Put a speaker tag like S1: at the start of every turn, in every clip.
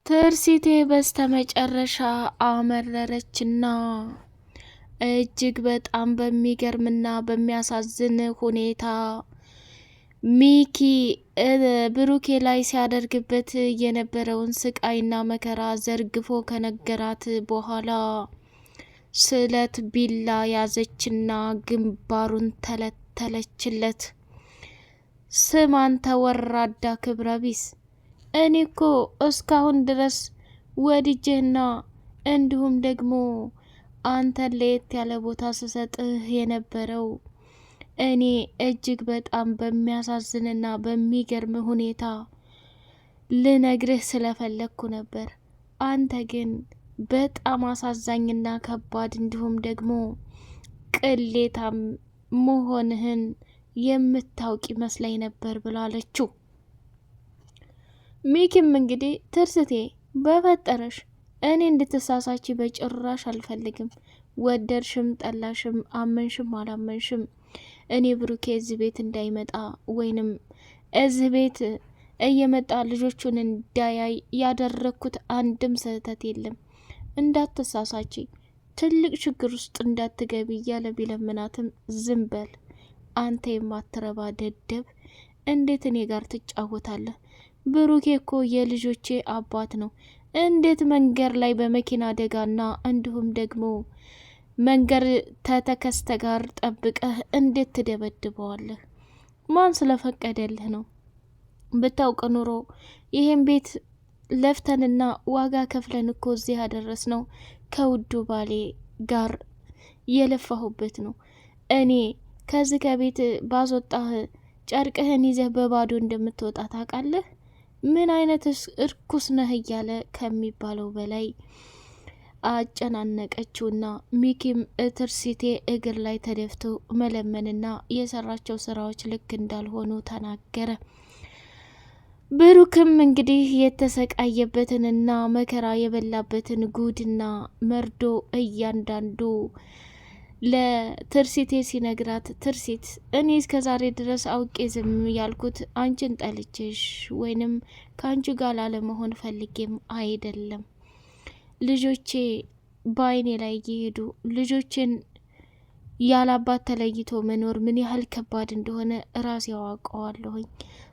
S1: ትርሲቴ በስተመጨረሻ አመረረችና እጅግ በጣም በሚገርምና በሚያሳዝን ሁኔታ ሚኪ ብሩኬ ላይ ሲያደርግበት የነበረውን ስቃይና መከራ ዘርግፎ ከነገራት በኋላ ስለት ቢላ ያዘችና ግንባሩን ተለተለችለት። ስማን ተወራዳ ክብረ ቢስ እኔ እኮ እስካሁን ድረስ ወድጄና እንዲሁም ደግሞ አንተን ለየት ያለ ቦታ ስሰጥህ የነበረው እኔ እጅግ በጣም በሚያሳዝንና በሚገርም ሁኔታ ልነግርህ ስለፈለግኩ ነበር። አንተ ግን በጣም አሳዛኝና ከባድ እንዲሁም ደግሞ ቅሌታም መሆንህን የምታውቅ ይመስለኝ ነበር ብላለችው። ሚኪም እንግዲህ ትርስቴ በፈጠረሽ እኔ እንድትሳሳች በጭራሽ አልፈልግም። ወደድሽም ጠላሽም አመንሽም አላመንሽም እኔ ብሩኬ እዚህ ቤት እንዳይመጣ ወይንም እዚህ ቤት እየመጣ ልጆቹን እንዳያይ ያደረኩት አንድም ስህተት የለም። እንዳትሳሳች ትልቅ ችግር ውስጥ እንዳትገቢ እያለ ቢለምናትም ዝም በል አንተ የማትረባ ደደብ፣ እንዴት እኔ ጋር ትጫወታለህ? ብሩኬ እኮ የልጆቼ አባት ነው። እንዴት መንገድ ላይ በመኪና አደጋና እንዲሁም ደግሞ መንገድ ተተከስተ ጋር ጠብቀህ እንዴት ትደበድበዋለህ? ማን ስለፈቀደልህ ነው? ብታውቅ ኑሮ ይሄን ቤት ለፍተንና ዋጋ ከፍለን እኮ እዚህ ያደረስ ነው ከውዱ ባሌ ጋር የለፋሁበት ነው። እኔ ከዚህ ከቤት ባስወጣህ ጨርቅህን ይዘህ በባዶ እንደምትወጣ ታውቃለህ? ምን አይነት እርኩስ ነህ እያለ ከሚባለው በላይ አጨናነቀችውና ሚኪም ትርሲቴ እግር ላይ ተደፍቶ መለመንና የሰራቸው ስራዎች ልክ እንዳልሆኑ ተናገረ። ብሩክም እንግዲህ የተሰቃየበትንና መከራ የበላበትን ጉድና መርዶ እያንዳንዱ ለትርሲቴ ሲነግራት፣ ትርሲት እኔ እስከ ዛሬ ድረስ አውቄ ዝም ያልኩት አንቺን ጠልቼሽ ወይንም ከአንቺ ጋር ላለመሆን ፈልጌም አይደለም። ልጆቼ በአይኔ ላይ እየሄዱ ልጆችን ያላባት ተለይቶ መኖር ምን ያህል ከባድ እንደሆነ ራሴ ያዋቀዋለሁኝ።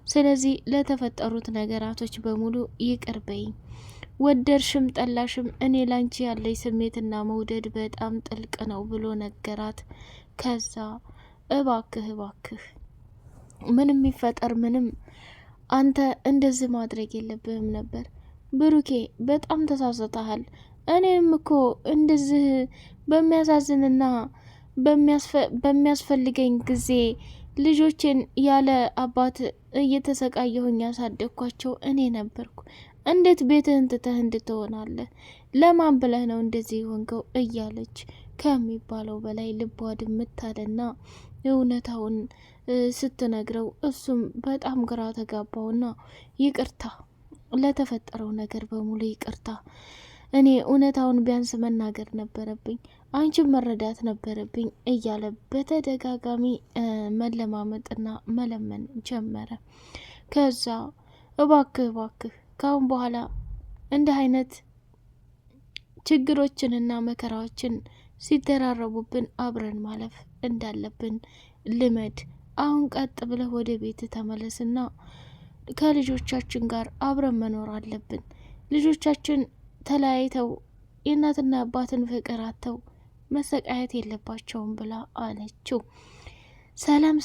S1: ስለዚህ ለተፈጠሩት ነገራቶች በሙሉ ይቅር በይኝ። ወደድሽም ጠላሽም እኔ ላንቺ ያለኝ ስሜትና መውደድ በጣም ጥልቅ ነው ብሎ ነገራት። ከዛ እባክህ ምንም ይፈጠር ምንም አንተ እንደዚህ ማድረግ የለብህም ነበር ብሩኬ፣ በጣም ተሳስተሃል። እኔም እኮ እንደዚህ በሚያሳዝንና በሚያስፈልገኝ ጊዜ ልጆችን ያለ አባት እየተሰቃየሁኝ ያሳደግኳቸው እኔ ነበርኩ። እንዴት ቤትህን ትተህ እንድትሆናለህ? ለማን ብለህ ነው እንደዚህ የሆንከው? እያለች ከሚባለው በላይ ልቧ ድምታለና እውነታውን ስትነግረው እሱም በጣም ግራ ተጋባውና ይቅርታ ለተፈጠረው ነገር በሙሉ ይቅርታ፣ እኔ እውነታውን ቢያንስ መናገር ነበረብኝ፣ አንቺን መረዳት ነበረብኝ እያለ በተደጋጋሚ መለማመጥና መለመን ጀመረ። ከዛ እባክህ ካሁን በኋላ እንዲህ አይነት ችግሮችንና መከራዎችን ሲደራረቡብን አብረን ማለፍ እንዳለብን ልመድ። አሁን ቀጥ ብለህ ወደ ቤት ተመለስና ከልጆቻችን ጋር አብረን መኖር አለብን። ልጆቻችን ተለያይተው የእናትና አባትን ፍቅር አጥተው መሰቃየት የለባቸውም ብላ አለችው። ሰላም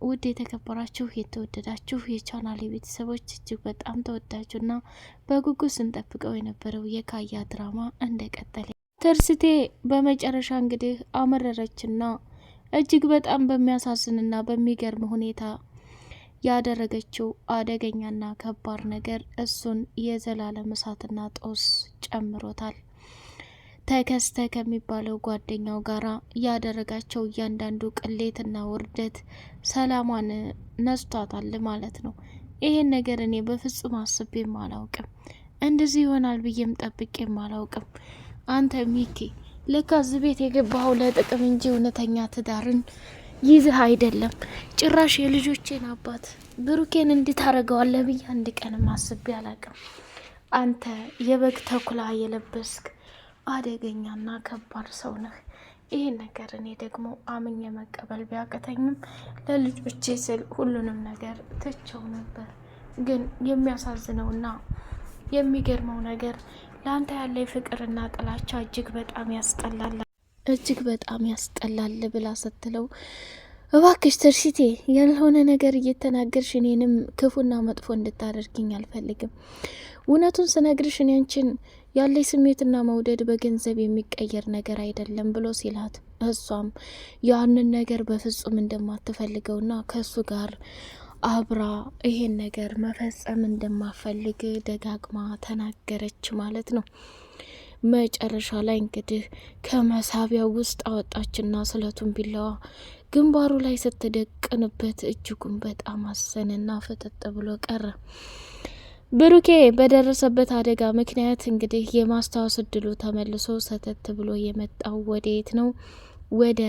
S1: ውድ የተከበራችሁ የተወደዳችሁ የቻናሌ ቤተሰቦች፣ እጅግ በጣም ተወዳጁና በጉጉት ስንጠብቀው የነበረው የካያ ድራማ እንደቀጠለ ትርስቴ በመጨረሻ እንግዲህ አመረረችና እጅግ በጣም በሚያሳዝንና በሚገርም ሁኔታ ያደረገችው አደገኛና ከባድ ነገር እሱን የዘላለም እሳትና ጦስ ጨምሮታል። ተከስተ ከሚባለው ጓደኛው ጋራ ያደረጋቸው እያንዳንዱ ቅሌትና ውርደት ሰላሟን ነስቷታል ማለት ነው። ይሄን ነገር እኔ በፍጹም አስቤም አላውቅም፣ እንደዚህ ይሆናል ብዬም ጠብቄም አላውቅም። አንተ ሚኪ ለካ እዚህ ቤት የገባኸው ለጥቅም እንጂ እውነተኛ ትዳርን ይዝህ አይደለም። ጭራሽ የልጆቼን አባት ብሩኬን እንድታረገዋለህ ብዬ አንድ ቀንም አስቤ አላውቅም። አንተ የበግ ተኩላ የለበስክ አደገኛና ከባድ ሰው ነህ። ይህን ነገር እኔ ደግሞ አምኜ መቀበል ቢያቅተኝም ለልጆቼ ስል ሁሉንም ነገር ትቸው ነበር። ግን የሚያሳዝነውና የሚገርመው ነገር ለአንተ ያለ ፍቅርና ጥላቻ እጅግ በጣም ያስጠላል ብላ ስትለው እባክሽ ትርሲቴ ያልሆነ ነገር እየተናገርሽ እኔንም ክፉና መጥፎ እንድታደርግኝ አልፈልግም። እውነቱን ስነግርሽ እኔ አንቺን ያለኝ ስሜትና መውደድ በገንዘብ የሚቀየር ነገር አይደለም ብሎ ሲላት እሷም ያንን ነገር በፍጹም እንደማትፈልገውና ከሱ ጋር አብራ ይሄን ነገር መፈጸም እንደማፈልግ ደጋግማ ተናገረች ማለት ነው። መጨረሻ ላይ እንግዲህ ከመሳቢያው ውስጥ አወጣችና ስለቱን ቢላዋ ግንባሩ ላይ ስትደቅንበት እጅጉን በጣም አዘነና ፍጥጥ ብሎ ቀረ። ብሩኬ በደረሰበት አደጋ ምክንያት እንግዲህ የማስታወስ እድሉ ተመልሶ ሰተት ብሎ የመጣው ወደየት ነው? ወደ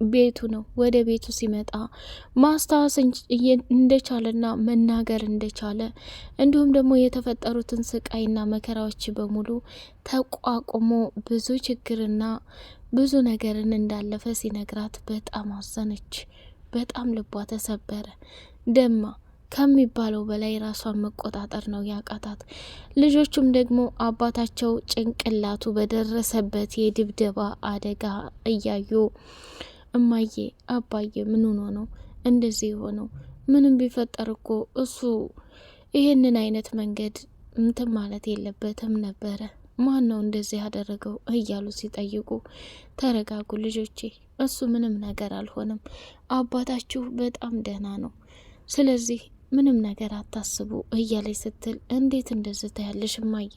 S1: ቤቱ ነው። ወደ ቤቱ ሲመጣ ማስታወስ እንደቻለና መናገር እንደቻለ እንዲሁም ደግሞ የተፈጠሩትን ስቃይና መከራዎች በሙሉ ተቋቁሞ ብዙ ችግርና ብዙ ነገርን እንዳለፈ ሲነግራት በጣም አዘነች። በጣም ልቧ ተሰበረ። ደማ ከሚባለው በላይ ራሷን መቆጣጠር ነው ያቃታት። ልጆቹም ደግሞ አባታቸው ጭንቅላቱ በደረሰበት የድብደባ አደጋ እያዩ እማዬ አባዬ ምን ሆኖ ነው እንደዚህ የሆነው? ምንም ቢፈጠር እኮ እሱ ይህንን አይነት መንገድ እንትን ማለት የለበትም ነበረ። ማን ነው እንደዚህ ያደረገው? እያሉ ሲጠይቁ ተረጋጉ ልጆቼ፣ እሱ ምንም ነገር አልሆነም። አባታችሁ በጣም ደህና ነው። ስለዚህ ምንም ነገር አታስቡ እያለች ስትል እንዴት እንደዚህ ታያለሽ እማዬ?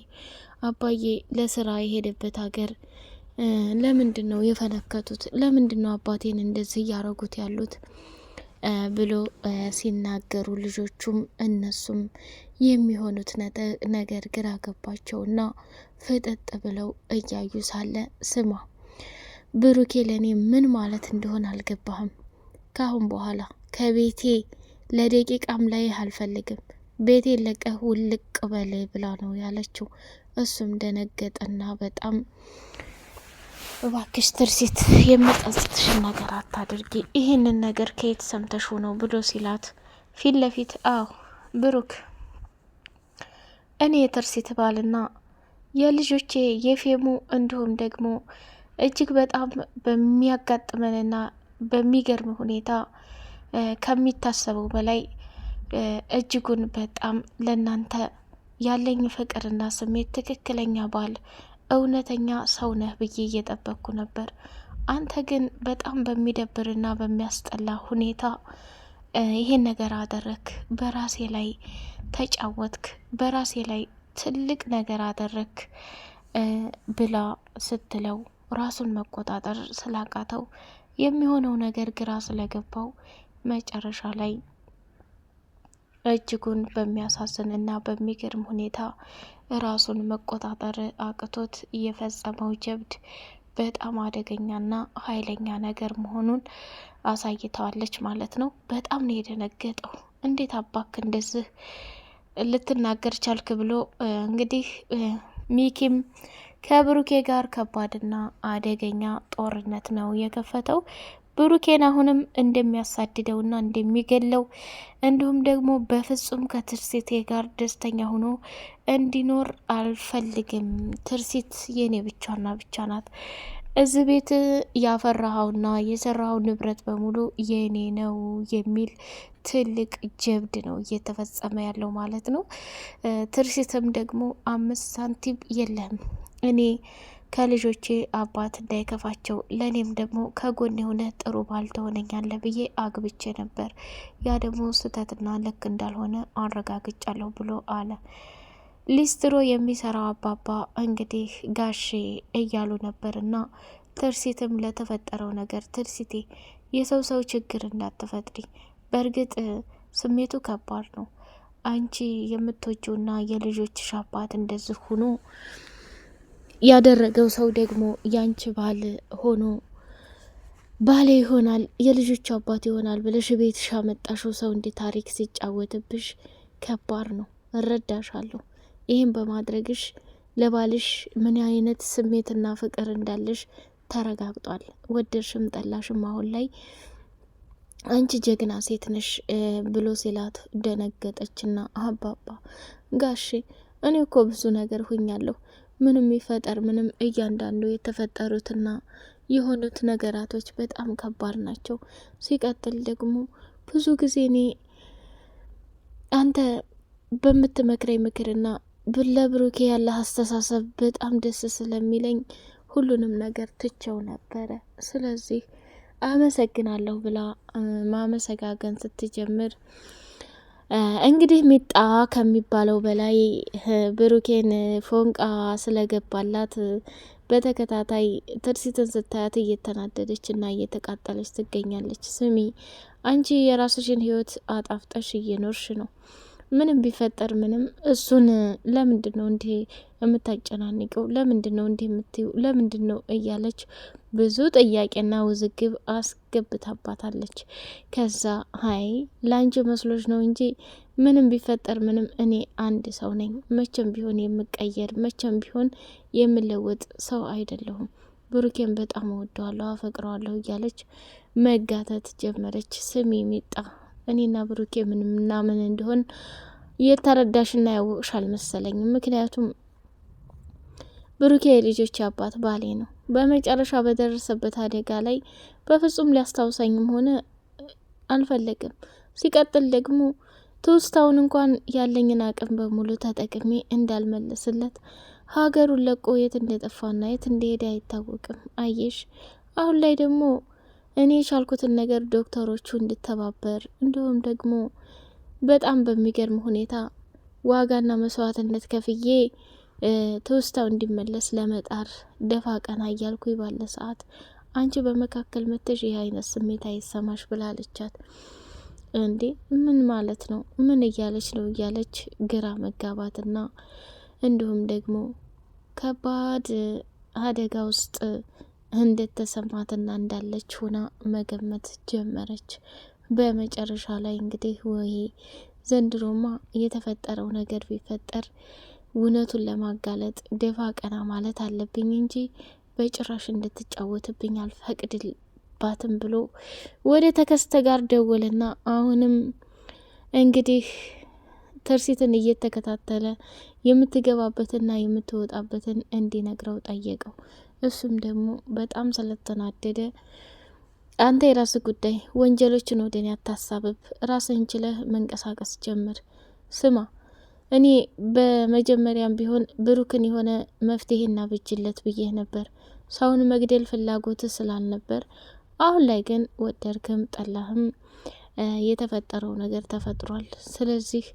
S1: አባዬ ለስራ የሄደበት ሀገር ለምንድን ነው የፈነከቱት? ለምንድን ነው አባቴን እንደዚህ እያረጉት ያሉት? ብሎ ሲናገሩ ልጆቹም እነሱም የሚሆኑት ነገር ግራ ገባቸውና ፍጥጥ ብለው እያዩ ሳለ ስማ ብሩኬ ለእኔ ምን ማለት እንደሆነ አልገባህም። ካሁን በኋላ ከቤቴ ለደቂቃም ላይ አልፈልግም፣ ቤቴን ለቀህ ውልቅ በል ብላ ነው ያለችው። እሱም ደነገጠና በጣም እባክሽ ትርሲት የምጸጽትሽን ነገር አታድርጊ፣ ይህንን ነገር ከየት ሰምተሽ ነው ብሎ ሲላት ፊት ለፊት አዎ ብሩክ፣ እኔ የትርሲት ባልና የልጆቼ የፌሙ እንዲሁም ደግሞ እጅግ በጣም በሚያጋጥመንና በሚገርም ሁኔታ ከሚታሰበው በላይ እጅጉን በጣም ለናንተ ያለኝ ፍቅርና ስሜት ትክክለኛ ባል እውነተኛ ሰው ነህ ብዬ እየጠበቅኩ ነበር። አንተ ግን በጣም በሚደብርና በሚያስጠላ ሁኔታ ይሄን ነገር አደረክ፣ በራሴ ላይ ተጫወትክ፣ በራሴ ላይ ትልቅ ነገር አደረክ ብላ ስትለው ራሱን መቆጣጠር ስላቃተው የሚሆነው ነገር ግራ ስለገባው መጨረሻ ላይ እጅጉን በሚያሳዝን እና በሚገርም ሁኔታ ራሱን መቆጣጠር አቅቶት የፈጸመው ጀብድ በጣም አደገኛና ኃይለኛ ነገር መሆኑን አሳይተዋለች ማለት ነው። በጣም ነው የደነገጠው። እንዴት አባክ እንደዚህ ልትናገር ቻልክ ብሎ እንግዲህ ሚኪም ከብሩኬ ጋር ከባድና አደገኛ ጦርነት ነው የከፈተው። ብሩኬን አሁንም እንደሚያሳድደውና እንደሚገለው እንዲሁም ደግሞ በፍጹም ከትርሲቴ ጋር ደስተኛ ሆኖ እንዲኖር አልፈልግም። ትርሲት የኔ ብቻና ብቻ ናት። እዚህ ቤት ያፈራኸውና የሰራኸው ንብረት በሙሉ የኔ ነው የሚል ትልቅ ጀብድ ነው እየተፈጸመ ያለው ማለት ነው። ትርሲትም ደግሞ 5 ሳንቲም የለህም፣ እኔ ከልጆቼ አባት እንዳይከፋቸው ለእኔም ደግሞ ከጎን የሆነ ጥሩ ባል ትሆነኛለህ ብዬ አግብቼ ነበር። ያ ደግሞ ስህተትና ልክ እንዳልሆነ አረጋግጫለሁ ብሎ አለ። ሊስትሮ የሚሰራው አባባ እንግዲህ ጋሼ እያሉ ነበርና ትርሲትም ለተፈጠረው ነገር ትርሲቴ የሰው ችግር እንዳትፈጥሪ፣ በእርግጥ ስሜቱ ከባድ ነው። አንቺ የምትወጂውና የልጆችሽ አባት እንደዚህ ሁኑ ያደረገው ሰው ደግሞ ያንቺ ባል ሆኖ ባሌ ይሆናል የልጆች አባት ይሆናል ብለሽ ቤትሽ ያመጣሽው ሰው እንዲ ታሪክ ሲጫወትብሽ ከባድ ነው። እረዳሻለሁ። ይህን በማድረግሽ ለባልሽ ምን አይነት ስሜትና ፍቅር እንዳለሽ ተረጋግጧል። ወደድሽም ጠላሽም አሁን ላይ አንቺ ጀግና ሴት ነሽ ብሎ ሲላት ደነገጠችና አባባ ጋሼ እኔ እኮ ብዙ ነገር ሁኛለሁ። ምንም ይፈጠር ምንም እያንዳንዱ የተፈጠሩትና የሆኑት ነገራቶች በጣም ከባድ ናቸው። ሲቀጥል ደግሞ ብዙ ጊዜ እኔ አንተ በምትመክረኝ ምክርና ለብሩኬ ያለ አስተሳሰብ በጣም ደስ ስለሚለኝ ሁሉንም ነገር ትቸው ነበረ። ስለዚህ አመሰግናለሁ ብላ ማመሰጋገን ስትጀምር እንግዲህ ሚጣ ከሚባለው በላይ ብሩኬን ፎንቃ ስለገባላት በተከታታይ ትርሲትን ስታያት እየተናደደች እና እየተቃጠለች ትገኛለች። ስሚ አንቺ የራስሽን ህይወት አጣፍጠሽ እየኖርሽ ነው። ምንም ቢፈጠር ምንም እሱን ለምንድን ነው እንዲህ የምታጨናንቀው? ለምንድን ነው እንዲህ የምትዩ? ለምንድን ነው እያለች ብዙ ጥያቄና ውዝግብ አስገብታባታለች። ከዛ ሀይ ላንቺ መስሎች ነው እንጂ ምንም ቢፈጠር ምንም እኔ አንድ ሰው ነኝ። መቼም ቢሆን የምቀየር መቼም ቢሆን የምለወጥ ሰው አይደለሁም። ብሩኬን በጣም እወደዋለሁ፣ አፈቅረዋለሁ እያለች መጋተት ጀመረች። ስሚ ሚጣ እኔና ብሩኬ ምንምና ምን እንደሆን የተረዳሽና ያወቅሽ አልመሰለኝም። ምክንያቱም ብሩኬ የልጆች አባት ባሌ ነው። በመጨረሻ በደረሰበት አደጋ ላይ በፍጹም ሊያስታውሰኝም ሆነ አልፈለግም። ሲቀጥል ደግሞ ትውስታውን እንኳን ያለኝን አቅም በሙሉ ተጠቅሜ እንዳልመለስለት ሀገሩን ለቆ የት እንደጠፋና የት እንደሄደ አይታወቅም። አየሽ አሁን ላይ ደግሞ እኔ የቻልኩትን ነገር ዶክተሮቹ እንድተባበር እንዲሁም ደግሞ በጣም በሚገርም ሁኔታ ዋጋና መስዋዕትነት ከፍዬ ትውስታው እንዲመለስ ለመጣር ደፋ ቀና እያልኩ ባለ ሰዓት አንቺ በመካከል መተሽ ይህ አይነት ስሜት አይሰማሽ ብላለቻት። እንዴ ምን ማለት ነው? ምን እያለች ነው? እያለች ግራ መጋባትና እንዲሁም ደግሞ ከባድ አደጋ ውስጥ እንደተሰማትና እንዳለች ሆና መገመት ጀመረች። በመጨረሻ ላይ እንግዲህ ወይ ዘንድሮማ የተፈጠረው ነገር ቢፈጠር እውነቱን ለማጋለጥ ደፋ ቀና ማለት አለብኝ እንጂ በጭራሽ እንድትጫወትብኝ አልፈቅድባትም ብሎ ወደ ተከስተ ጋር ደወልና አሁንም እንግዲህ ትርሲትን እየተከታተለ የምትገባበትና የምትወጣበትን እንዲነግረው ጠየቀው። እሱም ደግሞ በጣም ስለተናደደ አንተ የራስ ጉዳይ፣ ወንጀሎችን ወደ እኔ አታሳብብ፣ ራስህን ችለህ መንቀሳቀስ ጀምር። ስማ እኔ በመጀመሪያም ቢሆን ብሩክን የሆነ መፍትሄና ብጅለት ብዬ ነበር፣ ሰውን መግደል ፍላጎት ስላልነበር። አሁን ላይ ግን ወደድክም ጠላህም የተፈጠረው ነገር ተፈጥሯል። ስለዚህ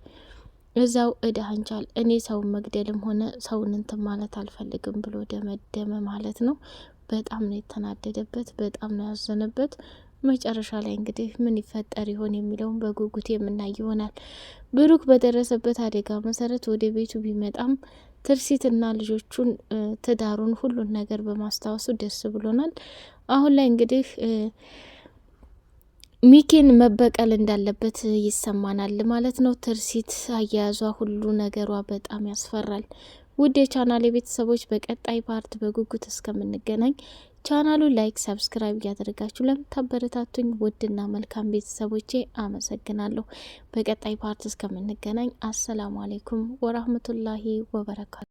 S1: እዛው እዳህን ቻል። እኔ ሰውን መግደልም ሆነ ሰውን እንትን ማለት አልፈልግም ብሎ ደመደመ ማለት ነው። በጣም ነው የተናደደበት፣ በጣም ነው ያዘነበት። መጨረሻ ላይ እንግዲህ ምን ይፈጠር ይሆን የሚለውን በጉጉት የምናይ ይሆናል። ብሩክ በደረሰበት አደጋ መሰረት ወደ ቤቱ ቢመጣም ትርሲትና ልጆቹን፣ ትዳሩን፣ ሁሉን ነገር በማስታወሱ ደስ ብሎናል። አሁን ላይ እንግዲህ ሚኪን መበቀል እንዳለበት ይሰማናል ማለት ነው። ትርሲት አያያዟ፣ ሁሉ ነገሯ በጣም ያስፈራል። ውድ የቻናል የቤተሰቦች በቀጣይ ፓርት በጉጉት እስከምንገናኝ ቻናሉ ላይክ፣ ሰብስክራይብ እያደረጋችሁ ለምታበረታቱኝ ውድና መልካም ቤተሰቦቼ አመሰግናለሁ። በቀጣይ ፓርት እስከምንገናኝ አሰላሙ አሌይኩም ወራህመቱላሂ ወበረካቱ።